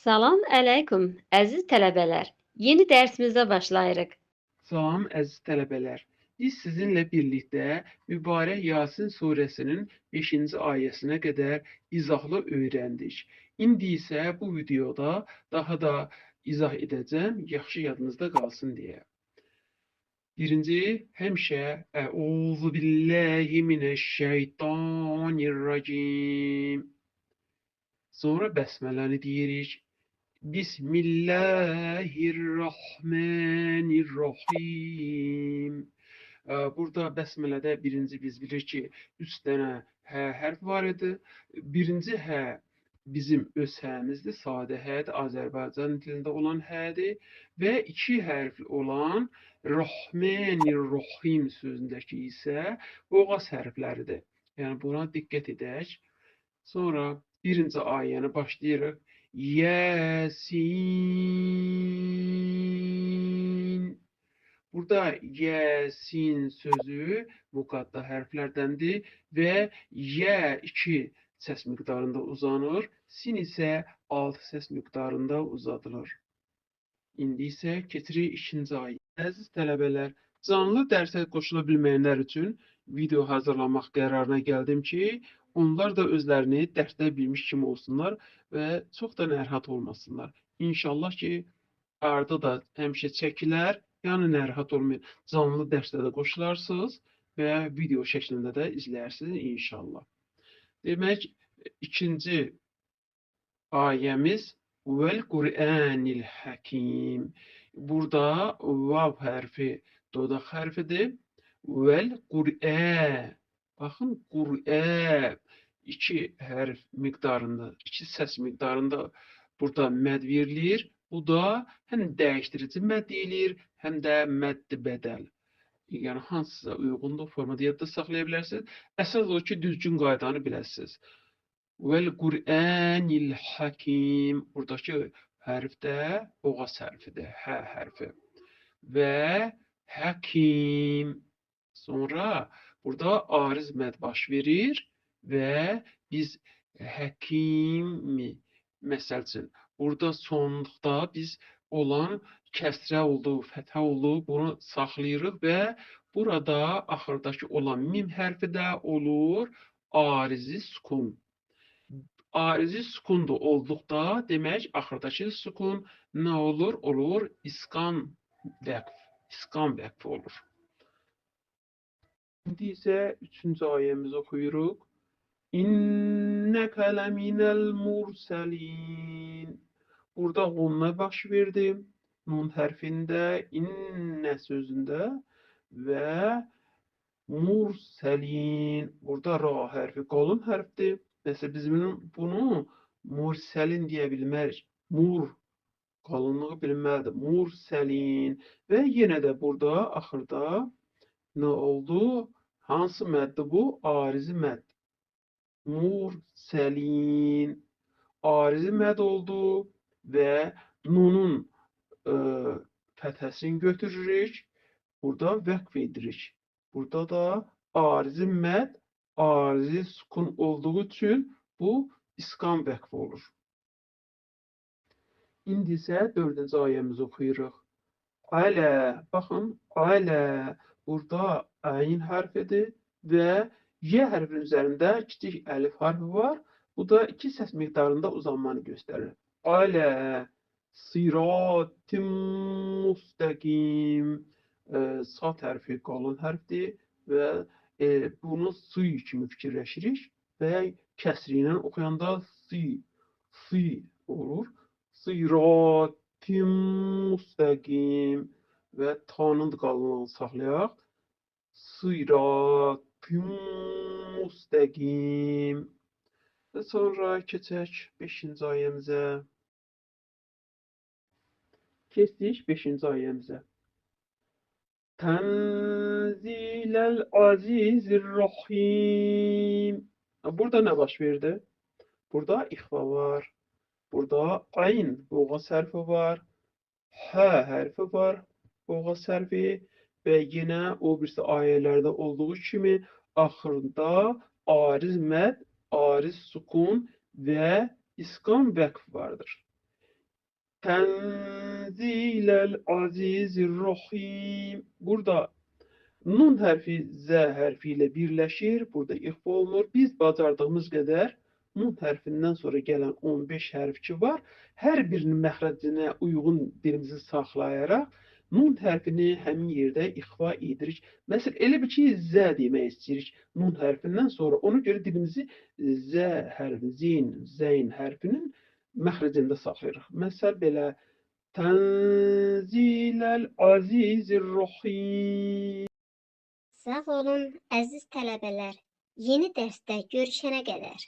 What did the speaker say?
Salam əleykum, əziz tələbələr. Yeni dərsimizə başlayırıq. Salam əziz tələbələr. Biz sizinlə birlikdə mübarək Yasin surəsinin 5-ci ayəsinə qədər izahlı öyrəndik. İndi isə bu videoda daha da izah edəcəm, yaxşı yadınızda qalsın deyə. Birinci, həmişə Əuzu billahi minəşşeytanirracim. Sonra bəsmələni deyirik. Bismillahirrahmanirrahim. Burada bəsmələdə birinci biz bilirik ki, 3 dənə hə hərf var idi. Birinci hə bizim öz həyimizdir, sadə hədir, Azərbaycan dilində olan hədir və 2 hərfli olan Rahmanir-Rahim sözündəki isə boğaz hərfləridir. Yəni buna diqqət edək. Sonra birinci ayəni başlayırıq. Yasin. Burada Yasin sözü müqatta hərflərdəndir və yə 2 səs miqdarında uzanır, sin isə 6 səs miqdarında uzadılır. İndi isə keçirik ikinci ayəyə. Əziz tələbələr, canlı dərsə qoşula bilməyənlər üçün video hazırlamaq qərarına gəldim ki, onlar da özlərini dərsdə bilmiş kimi olsunlar və çox da narahat olmasınlar. İnşallah ki, ardı da həmişə çəkilər, yəni narahat olmayın. Canlı dərsdə də qoşularsınız və video şəklində də izlərsiniz inşallah. Demək, ikinci ayəmiz Vəl-Qur'anil Həkim. Burada vav hərfi dodaq hərfidir. Vəl-Qur'ə. Baxın, Qur'ə 2 hərf miqdarında, 2 səs miqdarında burada məd verilir. Bu da həm dəyişdirici məd deyilir, həm də mədd bədəl. Yəni hansısa uyğunluq formada yadda saxlaya bilərsiniz. Əsas o ki, düzgün qaydanı biləsiniz. Vəl-Qur'anil Həkim. Buradakı hərf də boğaz hərfidir, hə hərfi. Və Həkim. Sonra burada ariz məd baş verir və biz Həkimi, məsəl üçün, burada sonluqda biz olan kəsrə oldu, fəthə oldu, bunu saxlayırıq və burada axırdakı olan mim hərfi də olur arizi sukun. Arizi sukun da olduqda, demək, axırdakı sukun nə olur? Olur iskan vəqf olur. İndi isə 3-cü ayəmizi oxuyuruq. İnnəkə ləminəl mursəlin. Burada qunna baş verdi. Nun hərfində, innə sözündə və mursəlin. Burada ra hərfi qalın hərfdir. Məsələn, biz bunu mursəlin deyə bilmərik. Mur qalınlığı bilinməlidir. Mursəlin. Və yenə də burada axırda nə oldu? Hansı məddir bu? Arizi mədd. Mursəlin. Arizi məd oldu və nunun fəthəsini götürürük. Burada vəqf edirik. Burada da arizi məd, arizi sukun olduğu üçün bu iskan vəqf olur. İndi isə 4-cü ayəmizi oxuyuruq. Alə, baxın, alə. Burada əyin hərfidir və Y hərfinin üzərində kiçik əlif hərfi var. Bu da 2 səs miqdarında uzanmanı göstərir. Alə, siratim müstəqim. Sad hərfi qalın hərfdir və bunu sı kimi fikirləşirik və kəsri ilə oxuyanda sı olur. Siratim müstəqim və ta'nın da qalınlığını saxlayaq. Siratim müstəqim. Və sonra keçək 5-ci ayəmizə. Keçdik 5-ci ayəmizə. Tənziləl azizir-rahim. Burada nə baş verdi? Burada ixfa var. Burada ayn boğaz hərfi var. Hə hərfi var. Boğaz hərfi və yenə o birisi ayələrdə olduğu kimi axırda ariz məd, ariz sukun və iskan vəqf vardır. Tenzilel azizirrahim. Burada nun hərfi Z hərfi ilə birləşir. Burada ixfa olunur. Biz bacardığımız qədər nun hərfindən sonra gələn 15 hərf ki var, hər birinin məxrəcinə uyğun dilimizi saxlayaraq nun hərfini həmin yerdə ixfa edirik. Məsələn, elə bir ki, Z demək istəyirik nun hərfindən sonra. Ona görə dilimizi Z hərfi, zeyn hərfinin məxrəcində saxlayırıq. Məsəl belə Tənziləl azizir-rahim. Sağ olun əziz tələbələr. Yeni dərsdə görüşənə qədər.